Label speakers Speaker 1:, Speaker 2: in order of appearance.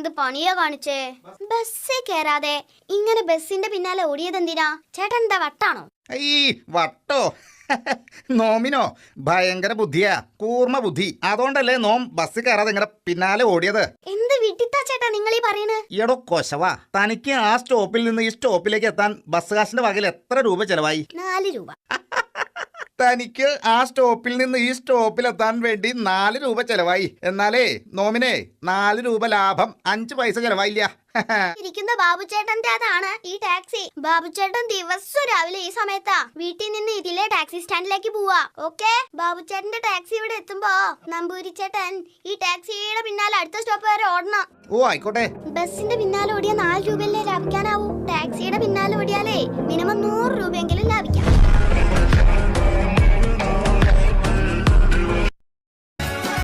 Speaker 1: എന്ത് പണിയാ കാണിച്ചേ? ബസ്സിൽ കേറാതെ ഇങ്ങനെ ബസ്സിന്റെ പിന്നാലെ ഓടിയതെന്തിനാ? ചേട്ടൻ എന്താ വട്ടാണോ?
Speaker 2: ഈ വട്ടോ നോമിനോ ഭയങ്കര ബുദ്ധിയാ, കൂർമ്മ ബുദ്ധി. അതുകൊണ്ടല്ലേ നോം ബസ്സിൽ കയറാതെ ഇങ്ങനെ പിന്നാലെ ഓടിയത്.
Speaker 1: എന്ത് വിട്ടിത്താ ചേട്ടാ നിങ്ങൾ ഈ പറയണേ?
Speaker 2: ഈടോ കൊശവാ, തനിക്ക് ആ സ്റ്റോപ്പിൽ നിന്ന് ഈ സ്റ്റോപ്പിലേക്ക് എത്താൻ ബസ് കാശിന്റെ വകയിൽ എത്ര രൂപ ചെലവായി?
Speaker 1: 4 രൂപ.
Speaker 2: തനിക്ക് ആ സ്റ്റോപ്പിൽ നിന്ന് ഈ സ്റ്റോപ്പിൽ എത്താൻ വേണ്ടി 4 രൂപ ചെലവായി. എന്നാലേ നോമിനെ 4 രൂപ ലാഭം, 5 പൈസ ചെലവായില്ല.
Speaker 1: ഇരിക്കുന്ന ബാബുചേട്ടന്റെ അതാണ് ഈ ടാക്സി. ബാബുചേട്ടൻ ദിവസം രാവിലെ ഈ സമയത്താ വീട്ടിൽ നിന്ന് ഇതിലെ ടാക്സി സ്റ്റാൻഡിലേക്ക് പോവാ. ഓക്കെ, ബാബുചേട്ടന്റെ ടാക്സി ഇവിടെ എത്തുമ്പോ നമ്പൂരി ചേട്ടൻ ഈ ടാക്സിയുടെ പിന്നാലെ അടുത്ത സ്റ്റോപ്പ് വരെ ഓടണം.
Speaker 2: ഓ ആയിക്കോട്ടെ.
Speaker 1: ബസിന്റെ പിന്നാലെ ഓടിയ 4 രൂപയല്ലേ ലാഭിക്കാനാവൂ. ടാക്സിയുടെ പിന്നാലെ ഓടിയാലേ മിനിമം 100 രൂപയെങ്കിലും ലാഭിക്കാം.